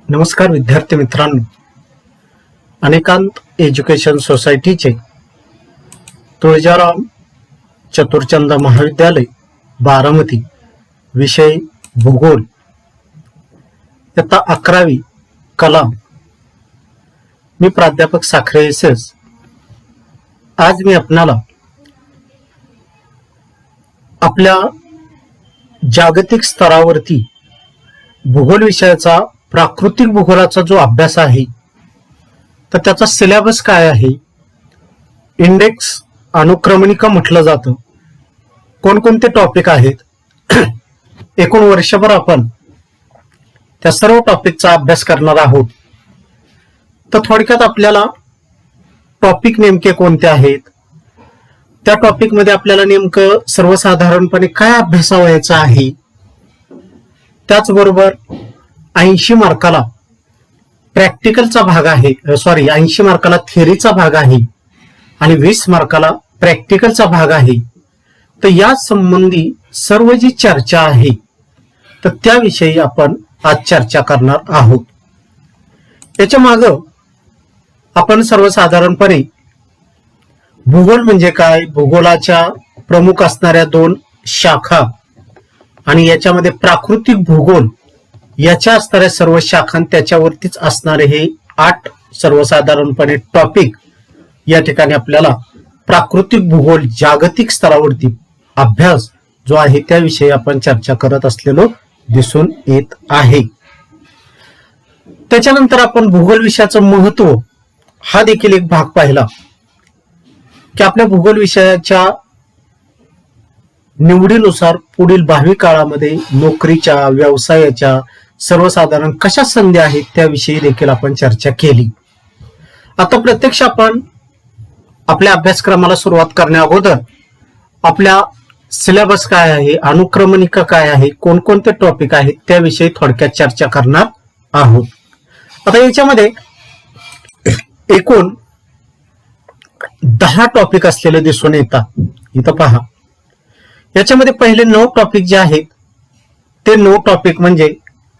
नमस्कार विद्यार्थी मित्रांनो, अनेकांत एज्युकेशन सोसायटीचे तुळजाराम चतुरचंद महाविद्यालय बारामती विषय भूगोल इयत्ता 11वी कला। मी प्राध्यापक साखरे एस। आज मी आपणाला आपल्या जागतिक स्तरावरती भूगोल विषयाचा प्राकृतिक भूगोलाचा जो अभ्यास आहे तर त्याचा सिलेबस काय आहे, इंडेक्स अनुक्रमणिका म्हटलं जातं, कोणकोणते टॉपिक आहेत, एकूण वर्षभर आपण त्या सर्व टॉपिकचा अभ्यास करणार आहोत। तर थोडक्यात आपल्याला टॉपिक नेमके कोणते आहेत, त्या टॉपिक मध्ये आपल्याला नेमकं सर्वसाधारणपणे काय अभ्यासावयाचं आहे, त्याचबरोबर 80 मार्काला प्रॅक्टिकलचा भाग आहे, 80 मार्काला थिअरीचा भाग आहे आणि 20 मार्काला प्रॅक्टिकलचा भाग आहे। तर या संबंधी सर्व जी चर्चा आहे तर त्याविषयी आपण आज चर्चा करणार आहोत। याच्या मागे आपण सर्वसाधारणपणे भूगोल म्हणजे काय, भूगोलाच्या प्रमुख असणाऱ्या 2 शाखा आणि याच्यामध्ये प्राकृतिक भूगोल याच्या असणाऱ्या सर्व शाखा त्याच्यावरतीच असणारे हे 8 सर्वसाधारणपणे टॉपिक या ठिकाणी आपल्याला प्राकृतिक भूगोल जागतिक स्तरावरती अभ्यास जो आहे त्याविषयी आपण चर्चा करत असलेलो दिसून येत आहे। त्याच्यानंतर आपण भूगोल विषयाचं महत्व हा देखील एक भाग पाहिला की आपल्या भूगोल विषयाच्या निवडीनुसार पुढील भावी काळामध्ये नोकरीच्या, व्यवसायाच्या सर्वसाधारण कशा संधी आहेत त्याविषयी देखील आपण चर्चा केली। आता प्रत्यक्ष आपण आपल्या अभ्यासक्रमाला सुरुवात करण्या अगोदर आपल्या सिलेबस काय आहे, अनुक्रमणिका काय आहे, कोणकोणते टॉपिक आहेत त्याविषयी थोडक्यात चर्चा करणार आहोत। आता याच्यामध्ये एकूण 10 टॉपिक असलेले दिसून येतात। इथं पहा, याच्यामध्ये पहिले 9 टॉपिक जे आहेत ते 9 टॉपिक म्हणजे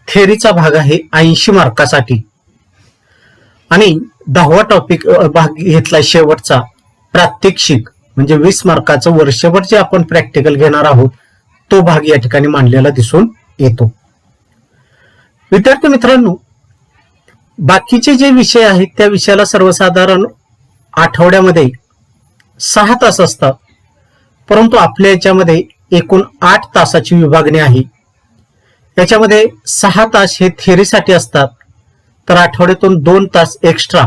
थिअरीचा भाग आहे 80 मार्कासाठी आणि 10वा टॉपिक भाग घेतलाय शेवटचा प्रात्यक्षिक म्हणजे 20 मार्काचं वर्षभर जे आपण प्रॅक्टिकल घेणार आहोत तो भाग या ठिकाणी मांडलेला दिसून येतो। विद्यार्थी मित्रांनो, बाकीचे जे विषय आहेत त्या विषयाला सर्वसाधारण आठवड्यामध्ये 6 तास असतात, परंतु आपल्या याच्यामध्ये एकूण 8 तासाची विभागणी आहे। याच्यामध्ये 6 तास हे थिअरीसाठी असतात, तर आठवड्यातून 2 तास एक्स्ट्रा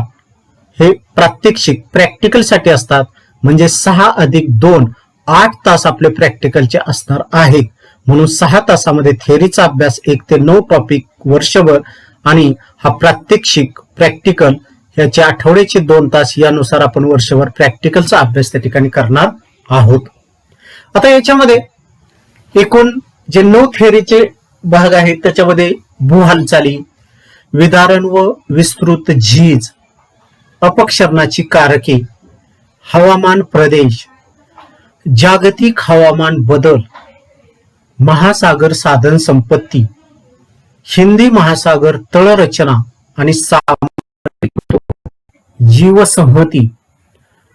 हे प्रात्यक्षिक प्रॅक्टिकलसाठी असतात, म्हणजे 6 अधिक 2 8 तास आपले प्रॅक्टिकलचे असणार आहेत। म्हणून 6 तासामध्ये थिअरीचा अभ्यास 1 ते 9 टॉपिक वर्षभर आणि हा प्रात्यक्षिक प्रॅक्टिकल याचे आठवड्याचे 2 तास यानुसार आपण वर्षभर प्रॅक्टिकलचा अभ्यास त्या ठिकाणी करणार आहोत। आता याच्यामध्ये एकूण जे 9 थिअरीचे भाग आहेत त्याच्यामध्ये भू हालचाली, विदारण व विस्तृत झीज, अपक्षरणाची कारके, हवामान प्रदेश, जागतिक हवामान बदल, महासागर साधन संपत्ती, हिंदी महासागर तळरचना आणि जीवसंहती,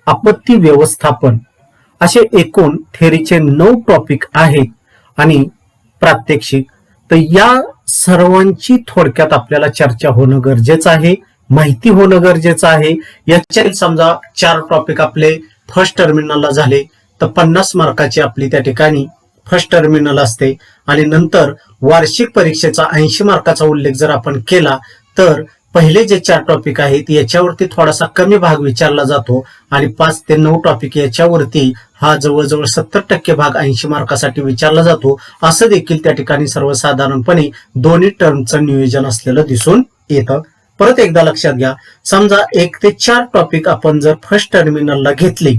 आपत्ती व्यवस्थापन असे एकूण थिअरीचे 9 टॉपिक आहेत आणि प्रात्यक्षिक। तर या सर्वांची थोडक्यात आपल्याला चर्चा होणं गरजेचं आहे, माहिती होणं गरजेचं आहे। याच्यात समजा 4 टॉपिक आपले फर्स्ट टर्मिनलला झाले तर 50 मार्काची आपली त्या ठिकाणी फर्स्ट टर्मिनल असते आणि नंतर वार्षिक परीक्षेचा 80 मार्काचा उल्लेख जर आपण केला तर पहिले जे 4 टॉपिक आहेत याच्यावरती थोडासा कमी भाग विचारला जातो आणि 5 ते 9 टॉपिक याच्यावरती हा जवळजवळ 70% भाग 80 मार्कासाठी विचारला जातो। असं देखील त्या ठिकाणी सर्वसाधारणपणे दोन्ही टर्मचं नियोजन असलेलं दिसून येतं। परत एकदा लक्षात घ्या, समजा 1 ते 4 टॉपिक आपण जर फर्स्ट टर्मिनलला घेतले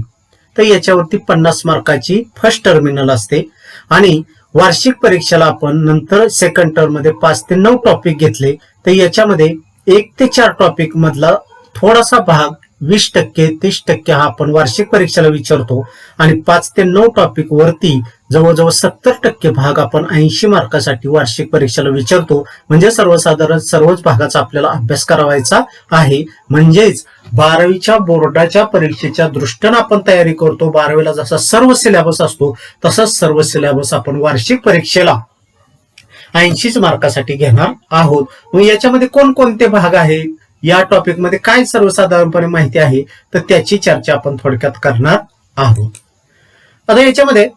तर याच्यावरती 50 मार्काची फर्स्ट टर्मिनल असते आणि वार्षिक परीक्षेला आपण नंतर सेकंड टर्म मध्ये 5 ते 9 टॉपिक घेतले तर याच्यामध्ये 1 ते 4 टॉपिक मधला थोडासा भाग 20% 30% हा आपण वार्षिक परीक्षेला विचारतो आणि 5 ते 9 टॉपिक वरती जवळजवळ 70% भाग आपण 80 मार्कासाठी वार्षिक परीक्षेला विचारतो. म्हणजे सर्वसाधारण सर्वच भागाचा आपल्याला अभ्यास करावायचा आहे. म्हणजेच 12वीच्या बोर्डाच्या परीक्षेच्या दृष्टीने आपण तयारी करतो. 12वीला जसा सर्व सिलेबस असतो तसाच सर्व सिलेबस आपण वार्षिक परीक्षेला 80 मार्कासाठी घेणार आहोत. मग याच्यामध्ये कोणकोणते भाग आहेत, या टॉपिक मध्ये काय सर्वसाधारणपणे माहिती आहे, तर त्याची चर्चा आपण थोडक्यात करणार आहोत. आता याच्यामध्ये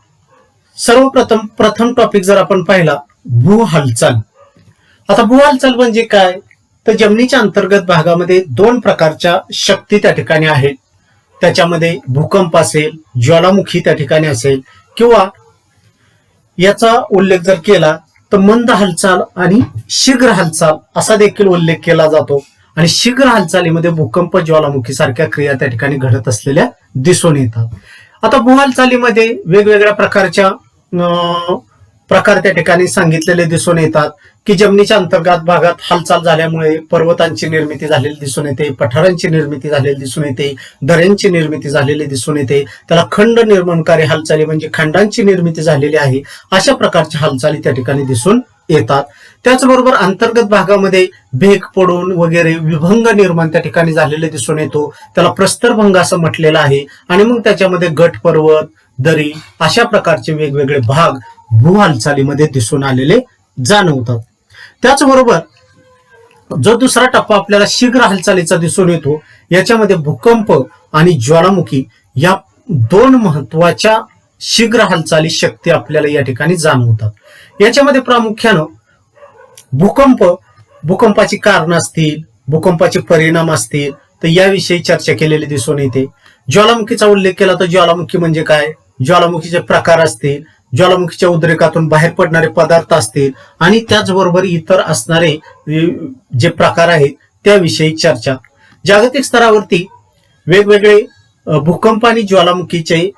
प्रथम टॉपिक जर आपण पाहिला, भू हालचाल. आता भू हालचाल म्हणजे काय, तर जमिनीच्या अंतर्गत भागामध्ये 2 प्रकारच्या शक्ती त्या ठिकाणी आहेत. त्याच्यामध्ये भूकंप असेल, ज्वालामुखी त्या ठिकाणी असेल, किंवा याचा उल्लेख जर केला तर मंद हालचाल आणि शीघ्र हालचाल असा देखील उल्लेख केला जातो. आणि शीघ्र हालचालीमध्ये भूकंप, ज्वालामुखी सारख्या क्रिया त्या ठिकाणी घडत असलेल्या दिसून येतात. आता भू हालचालीमध्ये वेगवेगळ्या प्रकार त्या ठिकाणी सांगितलेले दिसून येतात की जमिनीच्या अंतर्गत भागात हालचाल झाल्यामुळे पर्वतांची निर्मिती झालेली दिसून येते, पठारांची निर्मिती झालेली दिसून येते, दऱ्यांची निर्मिती झालेली दिसून येते. त्याला खंड निर्माणकारी हालचाली म्हणजे खंडांची निर्मिती झालेली आहे. अशा प्रकारच्या हालचाली त्या ठिकाणी दिसून येतात. त्याचबरोबर अंतर्गत भागामध्ये भेग पडून वगैरे विभंग निर्माण त्या ठिकाणी झालेले दिसून येतो. त्याला प्रस्तरभंग असं म्हटलेलं आहे. आणि मग त्याच्यामध्ये गट, पर्वत, दरी अशा प्रकारचे वेगवेगळे भाग भू हालचालीमध्ये दिसून आलेले जाणवतात. त्याचबरोबर जो दुसरा टप्पा आपल्याला शीघ्र हालचालीचा दिसून येतो, याच्यामध्ये भूकंप आणि ज्वालामुखी या 2 महत्वाच्या शीघ्र हालचाली शक्ती आपल्याला या ठिकाणी जाणवतात. याच्यामध्ये प्रामुख्यानं भूकंपाची कारण असतील, भूकंपाचे परिणाम असतील, तर याविषयी चर्चा केलेली दिसून येते. ज्वालामुखीचा उल्लेख केला तर ज्वालामुखी म्हणजे काय, ज्वालामुखीचे प्रकार असतील, ज्वालामुखीच्या उद्रेकातून बाहेर पडणारे पदार्थ असतील, आणि त्याचबरोबर इतर असणारे जे प्रकार आहेत त्याविषयी चर्चा. जागतिक स्तरावरती वेगवेगळे भूकंप आणि ज्वालामुखीचे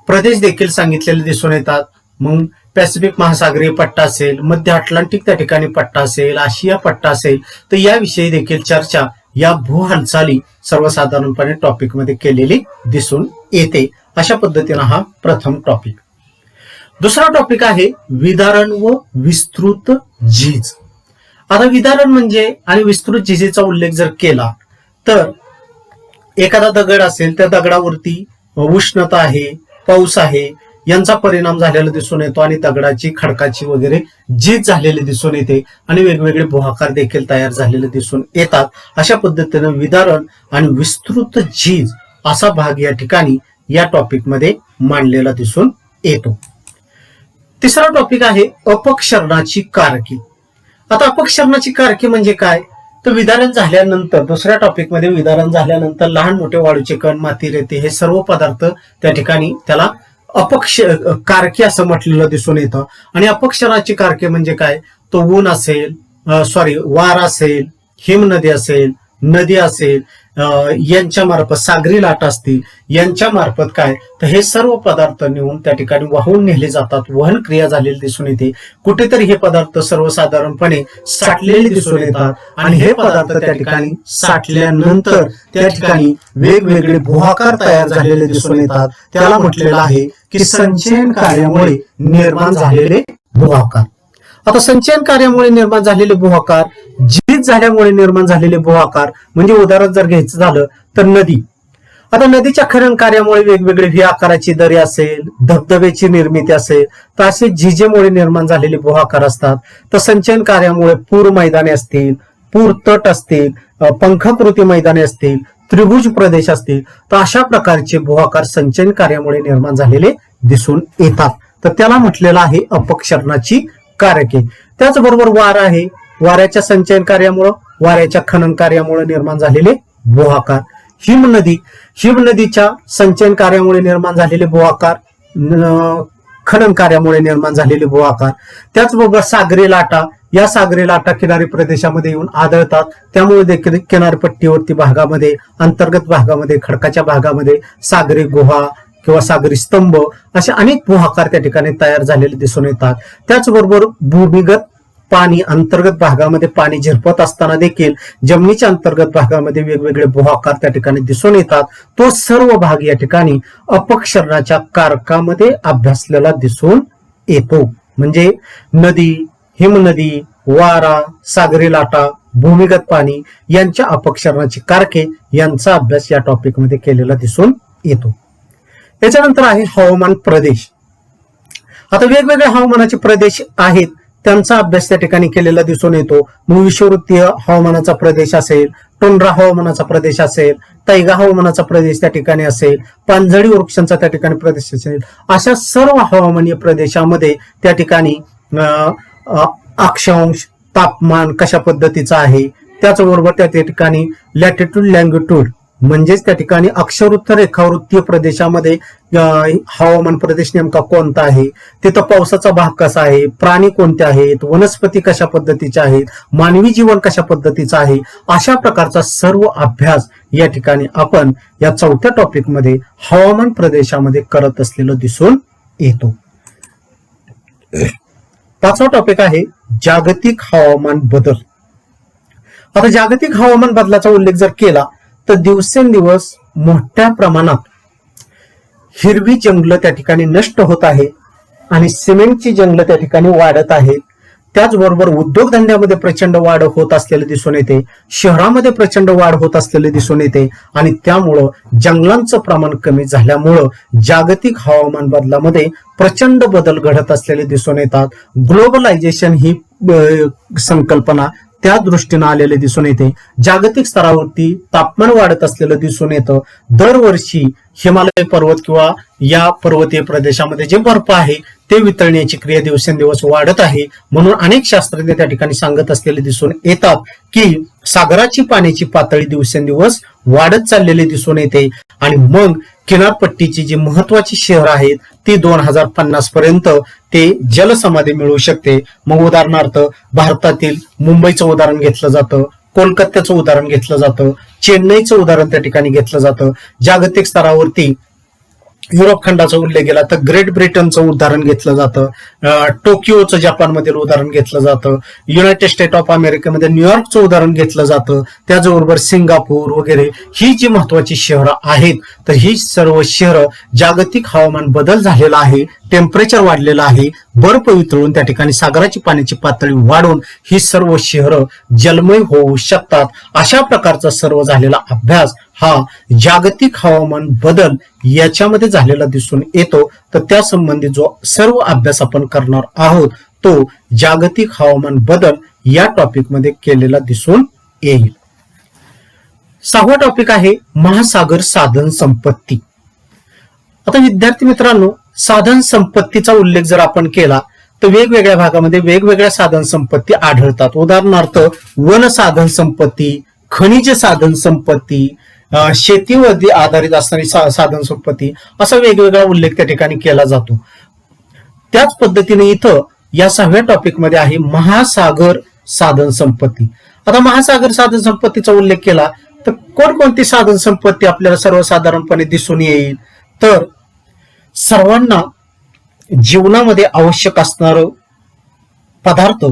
प्रदेश देखील सांगितलेले दिसून येतात. मग पॅसिफिक महासागरीय पट्टा असेल, मध्य अटलांटिक त्या ठिकाणी पट्टा असेल, आशिया पट्टा असेल, तर याविषयी देखील चर्चा या भू हालचाली सर्वसाधारणपणे टॉपिक मध्ये केलेली दिसून येते. अशा पद्धतीने हा प्रथम टॉपिक. दुसरा टॉपिक आहे विदारण व विस्तृत झीज. आता विदारण म्हणजे आणि विस्तृत झीजेचा उल्लेख जर केला तर एखादा दगड असेल, त्या दगडावरती उष्णता आहे, पाऊस आहे यांचा परिणाम झालेला दिसून येतो आणि दगडाची, खडकाची वगैरे झीज झालेली दिसून येते आणि वेगवेगळे भूआकार देखील तयार झालेले दिसून येतात. अशा पद्धतीने विदारण आणि विस्तृत झीज असा भाग या ठिकाणी या टॉपिक मध्ये मांडलेला दिसून येतो. तिसरा टॉपिक आहे अपक्षरणाची कारकी. आता अपक्षरणाची कारकी म्हणजे काय, तर विदारण झाल्यानंतर दुसऱ्या टॉपिक मध्ये विदारण झाल्यानंतर लहान मोठे वाळूचे कण, माती, रेते हे सर्व पदार्थ त्या ठिकाणी त्याला कारकी असं म्हटलेलं दिसून येतं. आणि अपक्षरणाची कारकी म्हणजे काय, तो ऊन असेल, वार असेल, हिमनदी असेल, नदी असेल, यांच्या मार्फत सागरी लाटा असतील, यांच्या मार्फत काय, तर हे सर्व पदार्थ नेऊन त्या ठिकाणी वाहून नेले जातात. वहन क्रिया झालेली दिसून येते. कुठेतरी हे पदार्थ सर्वसाधारणपणे साठलेले दिसून येतात आणि हे पदार्थ त्या ठिकाणी साठल्यानंतर त्या ठिकाणी वेगवेगळे भूआकार तयार झालेले दिसून येतात. त्याला म्हटलेलं आहे की संचयन कार्यामुळे निर्माण झालेले भूआकार. आता संचयन कार्यामुळे निर्माण झालेले भूआकार, झीज झाल्यामुळे निर्माण झालेले भूआकार म्हणजे उदाहरण जर घ्यायचं झालं तर नदी. आता नदीच्या खनन कार्यामुळे वेगवेगळे व्ही आकाराची दरी असेल, धबधब्याची निर्मिती असेल, तर असे झीजेमुळे निर्माण झालेले भूआकार असतात. तर संचयन कार्यामुळे पूर मैदाने असतील, पूर तट असतील, पंखाकृती मैदाने असतील, त्रिभुज प्रदेश असतील, तर अशा प्रकारचे भूआकार संचयन कार्यामुळे निर्माण झालेले दिसून येतात. तर त्याला म्हटलेलं आहे अपक्षरणाची कारके. त्याचबरोबर वार आहे, वाऱ्याच्या संचयन कार्यामुळे, वाऱ्याच्या खनन कार्यामुळे निर्माण झालेले भूआकार. हिमनदीच्या संचयन कार्यामुळे निर्माण झालेले भूआकार, खनन कार्यामुळे निर्माण झालेले भूआकार. त्याचबरोबर सागरी लाटा, या सागरी लाटा किनारी प्रदेशामध्ये येऊन आढळतात. त्यामुळे देखील किनारपट्टीवरती भागामध्ये, अंतर्गत भागामध्ये, खडकाच्या भागामध्ये सागरी गुहा किंवा सागरी स्तंभ असे अनेक भूआकार त्या ठिकाणी तयार झालेले दिसून येतात. त्याचबरोबर भूमिगत पाणी अंतर्गत भागामध्ये पाणी झिरपत असताना देखील जमिनीच्या अंतर्गत भागामध्ये वेगवेगळे भूआकार त्या ठिकाणी दिसून येतात. तो सर्व भाग या ठिकाणी अपक्षरणाच्या कारकामध्ये अभ्यासलेला दिसून येतो. म्हणजे नदी, हिमनदी, वारा, सागरी लाटा, भूमिगत पाणी यांच्या अपक्षरणाची कारके यांचा अभ्यास या टॉपिक मध्ये केलेला दिसून येतो. त्याच्यानंतर आहे हवामान प्रदेश. आता वेगवेगळे हवामानाचे प्रदेश आहेत, त्यांचा अभ्यास त्या ठिकाणी केलेला दिसून येतो. मग विषुववृत्तीय हवामानाचा प्रदेश असेल, टुंड्रा हवामानाचा प्रदेश असेल, तैगा हवामानाचा प्रदेश त्या ठिकाणी असेल, पानझडी वृक्षांचा त्या ठिकाणी प्रदेश असेल, अशा सर्व हवामानीय प्रदेशामध्ये त्या ठिकाणी अक्षांश, तापमान कशा पद्धतीचं आहे, त्याचबरोबर त्या ठिकाणी लॅटिट्यूड, लँगिट्यूड म्हणजेच त्या ठिकाणी अक्षवृत्त, रेखावृत्तीय प्रदेशामध्ये हवामान प्रदेश नेमका कोणता आहे, तिथं पावसाचा भाग कसा आहे, प्राणी कोणते आहेत, वनस्पती कशा पद्धतीच्या आहेत, मानवी जीवन कशा पद्धतीचं आहे, अशा प्रकारचा सर्व अभ्यास या ठिकाणी आपण या 4थ्या टॉपिक मध्ये हवामान प्रदेशामध्ये करत असलेलं दिसून येतो. 5वा टॉपिक आहे जागतिक हवामान बदल. आता जागतिक हवामान बदलाचा उल्लेख जर केला तर दिवसेंदिवस मोठ्या प्रमाणात हिरवी जंगलं त्या ठिकाणी नष्ट होत आहे आणि सिमेंटची जंगलं त्या ठिकाणी वाढत आहेत. त्याचबरोबर उद्योगधंद्यामध्ये प्रचंड वाढ होत असलेले दिसून येते, शहरामध्ये प्रचंड वाढ होत असलेले दिसून येते आणि त्यामुळं जंगलांचं प्रमाण कमी झाल्यामुळं जागतिक हवामान बदलामध्ये प्रचंड बदल घडत असलेले दिसून येतात. ग्लोबलायझेशन ही संकल्पना त्या दृष्टीने आलेले दिसून येते. जागतिक स्तरावरती तापमान वाढत असलेलं दिसून येतं. दरवर्षी हिमालय पर्वत किंवा या पर्वतीय प्रदेशामध्ये जे बर्फ आहे ते वितळण्याची क्रिया दिवसेंदिवस वाढत आहे. म्हणून अनेक शास्त्रज्ञ त्या ठिकाणी सांगत असलेले दिसून येतात की सागराची पाण्याची पातळी दिवसेंदिवस वाढत चाललेली दिसून येते आणि मग किनारपट्टीची जी महत्वाची शहर आहेत ती 2050 पर्यंत ते जलसमाधी मिळू शकते. मग उदाहरणार्थ भारतातील मुंबईचं उदाहरण घेतलं जातं, कोलकात्याचं उदाहरण घेतलं जातं, चेन्नईचं उदाहरण त्या ठिकाणी घेतलं जातं. जागतिक स्तरावरती युरोप खंडाचा उल्लेख केला तर ग्रेट ब्रिटनचं उदाहरण घेतलं जातं, टोकियोचं जपानमधील उदाहरण घेतलं जातं, युनायटेड स्टेट ऑफ अमेरिकेमध्ये न्यूयॉर्कचं उदाहरण घेतलं जातं, त्याचबरोबर सिंगापूर वगैरे ही जी महत्वाची शहरं आहेत तर ही सर्व शहरं जागतिक हवामान बदल झालेला आहे, टेम्परेचर वाढलेलं आहे, बर्फ वितळून त्या ठिकाणी सागराची पाण्याची पातळी वाढून ही सर्व शहरं जलमय होऊ शकतात. अशा प्रकारचा सर्व झालेला अभ्यास हा जागतिक हवामान बदल याच्यामध्ये झालेला दिसून येतो. तर त्या संबंधी जो सर्व अभ्यास आपण करणार आहोत तो जागतिक हवामान बदल या टॉपिक मध्ये केलेला दिसून येईल. 6वा टॉपिक आहे महासागर साधन संपत्ती. आता विद्यार्थी मित्रांनो, साधन संपत्तीचा उल्लेख जर आपण केला तर वेगवेगळ्या भागामध्ये वेगवेगळ्या साधन संपत्ती आढळतात. उदाहरणार्थ वन साधन संपत्ती, खनिज साधन संपत्ती, शेतीवर आधारित असणारी साधन संपत्ती, असा वेगवेगळा उल्लेख त्या ठिकाणी केला जातो. त्याच पद्धतीने इथं या 6व्या टॉपिक मध्ये आहे महासागर साधन संपत्ती. आता महासागर साधन संपत्तीचा उल्लेख केला तर कोणकोणती साधन संपत्ती आपल्याला सर्वसाधारणपणे दिसून येईल, तर सर्वांना जीवनामध्ये आवश्यक असणार पदार्थ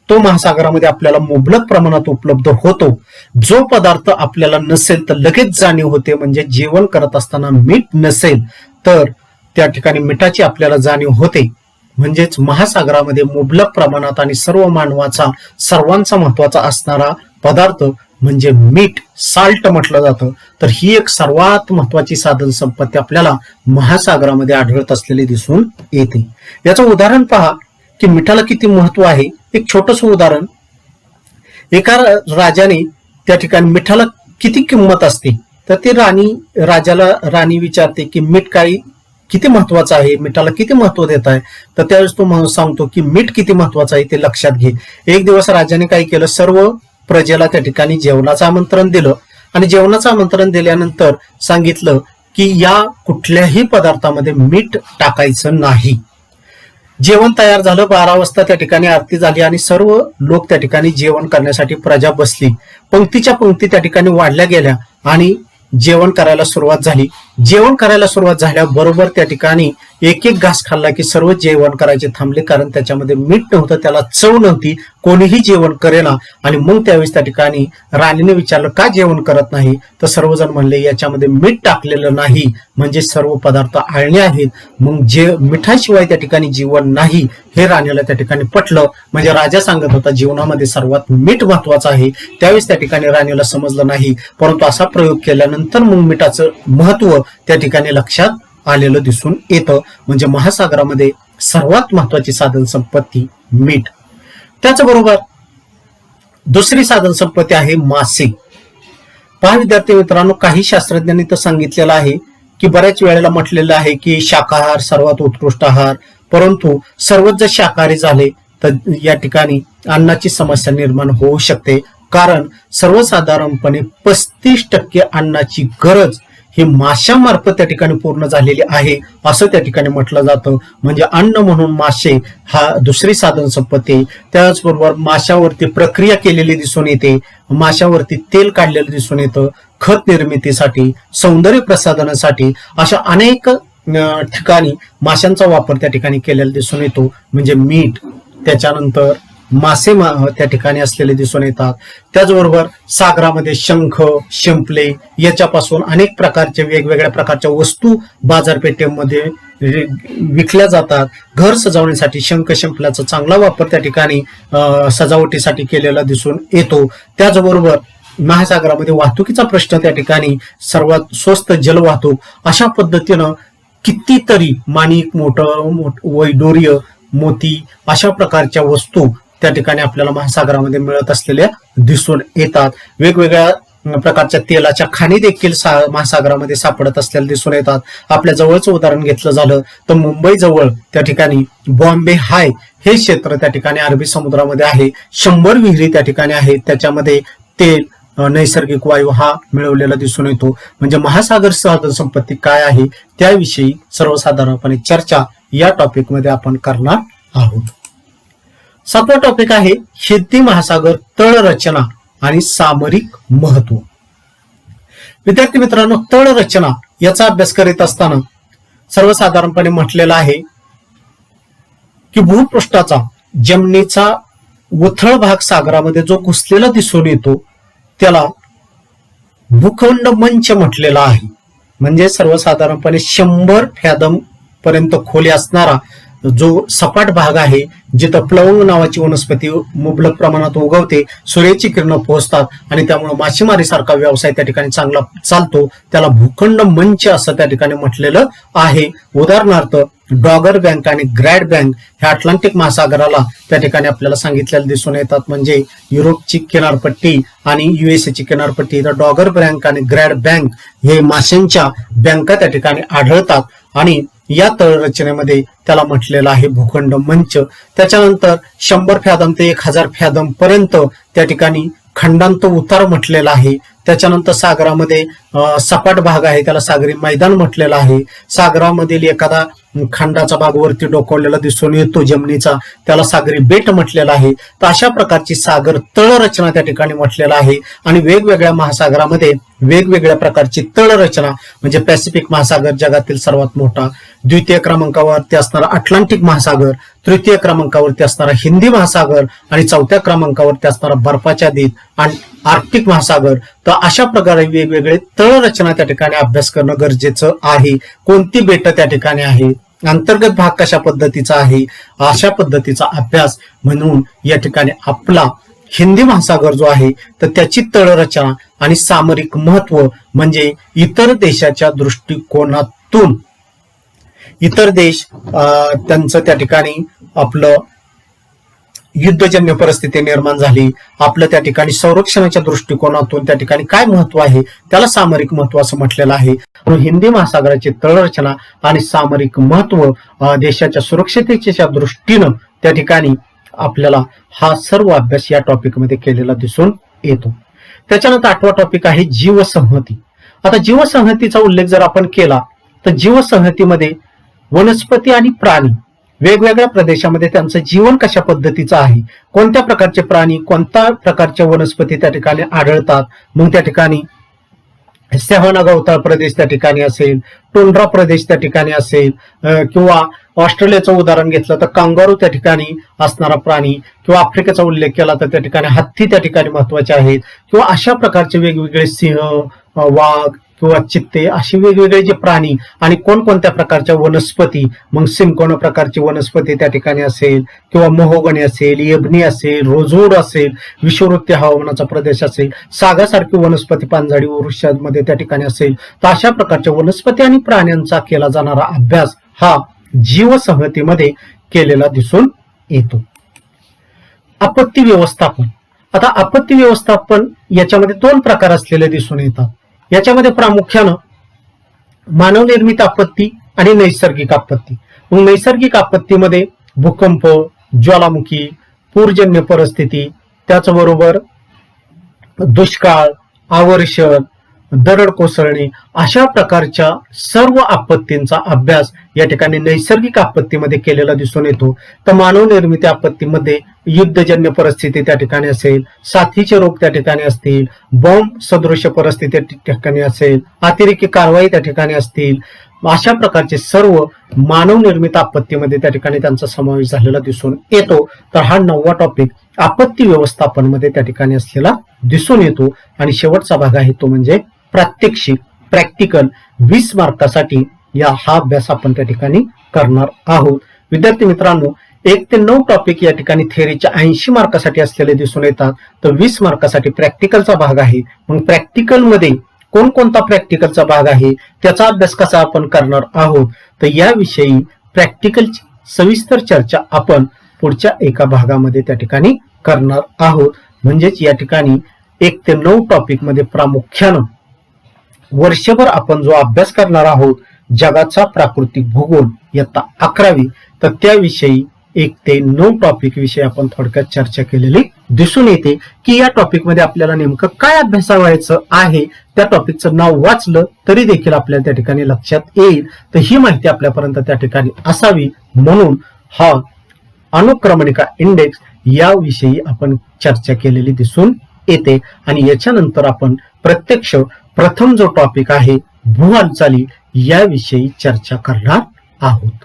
तो महासागरामध्ये आपल्याला मुबलक प्रमाणात उपलब्ध होतो. जो पदार्थ आपल्याला नसेल तर लगेच जाणीव होते, म्हणजे जेवण करत असताना मीठ नसेल तर त्या ठिकाणी मिठाची आपल्याला जाणीव होते. म्हणजेच महासागरामध्ये मुबलक प्रमाणात आणि सर्व मानवाचा सर्वांचा महत्वाचा असणारा पदार्थ म्हणजे मीठ, साल्ट म्हटलं जातं. तर ही एक सर्वात महत्वाची साधन संपत्ती आपल्याला महासागरामध्ये आढळत असलेली दिसून येते. याचं उदाहरण पहा की मिठाला किती महत्व आहे. एक छोटस उदाहरण, एका राजाने त्या ठिकाणी मिठाला किती किंमत असते तर ती राणी विचारते की मीठ किती महत्वाचं आहे, मिठाला किती महत्व देत आहे. तर त्यावेळेस तो सांगतो की मीठ किती महत्वाचं आहे ते लक्षात घे. एक दिवस राजाने काय केलं, सर्व प्रजेला त्या ठिकाणी जेवणाचं आमंत्रण दिलं आणि जेवणाचं आमंत्रण दिल्यानंतर सांगितलं की या कुठल्याही पदार्थामध्ये मीठ टाकायचं नाही. जेवण तयार झालं, 12 वाजता त्या ठिकाणी आरती झाली आणि सर्व लोक त्या ठिकाणी जेवण करण्यासाठी प्रजा बसली. पंक्तीच्या पंक्ती त्या ठिकाणी वाढल्या गेल्या आणि जेवण करायला सुरुवात झाली. जेवण करायला सुरुवात झाल्याबरोबर त्या ठिकाणी एक एक घास खाल्ला की सर्व जेवण करायचे थांबले, कारण त्याच्यामध्ये मीठ नव्हतं, त्याला चव नव्हती. कोणीही जेवण करेना. आणि मग त्यावेळेस त्या ठिकाणी राणीने विचारलं का जेवण करत नाही, तर सर्वजण म्हणले याच्यामध्ये मीठ टाकलेलं नाही, म्हणजे सर्व पदार्थ आळणे आहेत. मग जे मिठाशिवाय त्या ठिकाणी जीवन नाही हे राणीला त्या ठिकाणी पटलं. म्हणजे राजा सांगत होता जीवनामध्ये सर्वात मीठ महत्वाचं आहे. त्यावेळेस त्या ठिकाणी राणीला समजलं नाही, परंतु असा प्रयोग केल्यानंतर मग मिठाचं महत्व त्या ठिकाणी लक्षात आलेलं दिसून येतं. म्हणजे महासागरामध्ये सर्वात महत्वाची साधन संपत्ती मीठ. त्याचबरोबर दुसरी साधन संपत्ती आहे मासे. पहा विद्यार्थी मित्रांनो, काही शास्त्रज्ञांनी तर सांगितलेलं आहे की बऱ्याच वेळेला म्हटलेलं आहे की शाकाहार सर्वात उत्कृष्ट आहार, परंतु सर्वच जर शाकाहारी झाले तर या ठिकाणी अन्नाची समस्या निर्माण होऊ शकते. कारण सर्वसाधारणपणे 35% अन्नाची गरज ही माशांमार्फत त्या ठिकाणी पूर्ण झालेली आहे असं त्या ठिकाणी म्हटलं जातं. म्हणजे अन्न म्हणून मासे हा दुसरी साधन संपत्ती. त्याचबरोबर माशावरती प्रक्रिया केलेली दिसून येते, माशावरती तेल काढलेलं दिसून येतं, खत निर्मितीसाठी, सौंदर्य प्रसाधनासाठी, अशा अनेक ठिकाणी माशांचा वापर त्या ठिकाणी केलेला दिसून येतो. म्हणजे मीठ, त्याच्यानंतर मासे त्या ठिकाणी असलेले दिसून येतात. त्याचबरोबर सागरामध्ये शंख, शिंपले याच्यापासून अनेक प्रकारचे वेगवेगळ्या प्रकारच्या वस्तू बाजारपेठेमध्ये विकल्या जातात. घर सजावण्यासाठी शंख शिंपल्याचा चांगला वापर त्या ठिकाणी सजावटीसाठी केलेला दिसून येतो. त्याचबरोबर महासागरामध्ये वाहतुकीचा प्रश्न त्या ठिकाणी सर्वात स्वस्त जलवाहतूक, अशा पद्धतीनं कितीतरी माणिक, वैडूर्य, मोती अशा प्रकारच्या वस्तू त्या ठिकाणी आपल्याला महासागरामध्ये मिळत असलेल्या दिसून येतात. वेगवेगळ्या प्रकारच्या तेलाच्या खाणी देखील महासागरामध्ये सापडत असलेल्या दिसून येतात. आपल्या जवळचं उदाहरण घेतलं झालं तर मुंबई जवळ त्या ठिकाणी बॉम्बे हाय हे क्षेत्र त्या ठिकाणी अरबी समुद्रामध्ये आहे. 100 विहिरी त्या ठिकाणी आहेत, त्याच्यामध्ये तेल, नैसर्गिक वायू हा मिळवलेला दिसून येतो. म्हणजे महासागर साधन संपत्ती काय आहे त्याविषयी सर्वसाधारणपणे चर्चा या टॉपिक मध्ये आपण करणार आहोत. 7वा टॉपिक आहे हिंदी महासागर तळ रचना आणि सामरिक महत्व. विद्यार्थी मित्रांनो, तळ रचना याचा अभ्यास करीत असताना सर्वसाधारणपणे म्हटलेलं आहे की भूपृष्ठाचा, जमिनीचा उथळ भाग सागरामध्ये जो घुसलेला दिसून येतो त्याला भूखंड मंच म्हटलेला आहे. म्हणजे सर्वसाधारणपणे 100 फॅदम पर्यंत खोली असणारा जो सपाट भाग आहे, जिथं प्लवंग नावाची वनस्पती मुबलक प्रमाणात उगवते, सूर्याची किरण पोहोचतात आणि त्यामुळे मासेमारी सारखा व्यवसाय त्या ठिकाणी चांगला चालतो, त्याला भूखंड मंच असं त्या ठिकाणी म्हटलेलं आहे. उदाहरणार्थ डॉगर बँक आणि ग्रॅड बँक ह्या अटलांटिक महासागराला त्या ठिकाणी आपल्याला सांगितलेलं दिसून येतात. म्हणजे युरोपची किनारपट्टी आणि युएसए ची किनारपट्टी, तर डॉगर बँक आणि ग्रॅड बँक हे माशांच्या बँका त्या ठिकाणी आढळतात आणि या तळरचनेमध्ये त्याला म्हटलेलं आहे भूखंड मंच. त्याच्यानंतर 100 फॅदम ते 1000 फॅदम पर्यंत त्या ठिकाणी खंडांत उतार म्हटलेला आहे. त्याच्यानंतर सागरामध्ये सपाट भाग आहे, त्याला सागरी मैदान म्हटलेलं आहे. सागरामधील एखादा खंडाचा भाग वरती डोकावलेला दिसून येतो जमिनीचा, त्याला सागरी बेट म्हटलेलं आहे. तर अशा प्रकारची सागर तळ रचना त्या ठिकाणी म्हटलेला आहे. आणि वेगवेगळ्या महासागरामध्ये वेगवेगळ्या प्रकारची तळ रचना, म्हणजे पॅसिफिक महासागर जगातील सर्वात मोठा, द्वितीय क्रमांकावरती असणारा अटलांटिक महासागर, तृतीय क्रमांकावरती असणारा हिंदी महासागर आणि चौथ्या क्रमांकावरती असणारा बर्फाच्छादित आणि आर्क्टिक महासागर. तर अशा प्रकारे वेगवेगळे तळ रचना त्या ठिकाणी अभ्यास करणं गरजेचं आहे. कोणती बेट त्या ठिकाणी आहे, अंतर्गत भाग कशा पद्धतीचा आहे, अशा पद्धतीचा अभ्यास म्हणून या ठिकाणी आपला हिंदी महासागर जो आहे तर त्याची तळरचना आणि सामरिक महत्व, म्हणजे इतर देशाच्या दृष्टिकोनातून इतर देश त्यांचं त्या ठिकाणी आपलं युद्धजन्य परिस्थिती निर्माण झाली, आपलं त्या ठिकाणी संरक्षणाच्या दृष्टिकोनातून त्या ठिकाणी काय महत्व आहे त्याला सामरिक महत्व असं म्हटलेलं आहे. हिंदी महासागराची तळरचना आणि सामरिक महत्व देशाच्या सुरक्षिततेच्या दृष्टीनं त्या ठिकाणी आपल्याला हा सर्व अभ्यास या टॉपिक मध्ये केलेला दिसून येतो. त्याच्यानंतर 8वा टॉपिक आहे जीवसंहती. आता जीवसंहतीचा उल्लेख जर आपण केला तर जीवसंहतीमध्ये वनस्पती आणि प्राणी वेगवेगळ्या प्रदेशामध्ये त्यांचं जीवन कशा पद्धतीचं आहे, कोणत्या प्रकारचे प्राणी, कोणत्या प्रकारच्या वनस्पती त्या ठिकाणी आढळतात, मग त्या ठिकाणी सेव्हाना गवताळ प्रदेश त्या ठिकाणी असेल, टुंड्रा प्रदेश त्या ठिकाणी असेल, किंवा ऑस्ट्रेलियाचं उदाहरण घेतलं तर कांगारू त्या ठिकाणी असणारा प्राणी, किंवा आफ्रिकेचा उल्लेख केला तर त्या ठिकाणी हत्ती त्या ठिकाणी महत्वाचे आहेत, किंवा अशा प्रकारचे वेगवेगळे सिंह, वाघ किंवा चित्ते असे वेगवेगळे जे प्राणी आणि कोणकोणत्या प्रकारच्या वनस्पती, मग सिंकोना प्रकारची वनस्पती त्या ठिकाणी असेल, किंवा मोहोगणी असेल, एबनी असेल, रोजवूड असेल, विषुववृत्तीय हवामानाचा प्रदेश असेल, सागासारखी वनस्पती पानझडी वृक्षांमध्ये त्या ठिकाणी असेल, तर अशा प्रकारच्या वनस्पती आणि प्राण्यांचा केला जाणारा अभ्यास हा जीवसंहतीमध्ये केलेला दिसून येतो. आपत्ती व्यवस्थापन. आता आपत्ती व्यवस्थापन याच्यामध्ये दोन प्रकार असलेले दिसून येतात. याच्यामध्ये प्रामुख्यानं मानवनिर्मित आपत्ती आणि नैसर्गिक आपत्ती. मग नैसर्गिक आपत्तीमध्ये भूकंप, ज्वालामुखी, पूरजन्य परिस्थिती, त्याचबरोबर दुष्काळ, आवर्षण, दरड कोसळणे अशा प्रकारच्या सर्व आपत्तींचा अभ्यास या ठिकाणी नैसर्गिक आपत्तीमध्ये केलेला दिसून येतो. तर मानवनिर्मित आपत्तीमध्ये युद्धजन्य परिस्थिती त्या ठिकाणी असेल, साथीचे रोग त्या ठिकाणी असतील, बॉम्ब सदृश परिस्थिती त्या ठिकाणी असेल, अतिरेकी कारवाई त्या ठिकाणी असतील, अशा प्रकारचे सर्व मानवनिर्मित आपत्तीमध्ये त्या ठिकाणी त्यांचा समावेश झालेला दिसून येतो. तर हा 9वा टॉपिक आपत्ती व्यवस्थापन मध्ये त्या ठिकाणी असलेला दिसून येतो. आणि शेवटचा भाग आहे तो म्हणजे प्रात्यक्षिक, प्रॅक्टिकल. 20 मार्कासाठी हा अभ्यास आपण त्या ठिकाणी करणार आहोत. विद्यार्थी मित्रांनो, 1 ते 9 टॉपिक या ठिकाणी थेअरीच्या 80 मार्कासाठी असलेले दिसून येतात. तर 20 मार्कासाठी प्रॅक्टिकलचा भाग आहे. मग प्रॅक्टिकल मध्ये कोणकोणता प्रॅक्टिकलचा भाग आहे, त्याचा अभ्यास कसा आपण करणार आहोत, तर याविषयी प्रॅक्टिकलची सविस्तर चर्चा आपण पुढच्या एका भागामध्ये त्या ठिकाणी करणार आहोत. म्हणजेच या ठिकाणी 1 ते 9 टॉपिक मध्ये प्रामुख्यानं वर्षभर आपण जो अभ्यास करणार आहोत जगाचा प्राकृतिक भूगोल इयत्ता 11वी, तर त्याविषयी 1 ते 9 टॉपिक विषयी आपण थोडक्यात चर्चा केलेली दिसून येते की या टॉपिक मध्ये आपल्याला नेमकं काय अभ्यासावायचं आहे. त्या टॉपिकचं नाव वाचलं तरी देखील आपल्याला त्या ठिकाणी लक्षात येईल. तर ही माहिती आपल्यापर्यंत त्या ठिकाणी असावी म्हणून हा अनुक्रमणिका इंडेक्स याविषयी आपण चर्चा केलेली दिसून येते. आणि याच्यानंतर आपण प्रत्यक्ष प्रथम जो टॉपिक आहे भू हालचाली याविषयी चर्चा करणार आहोत.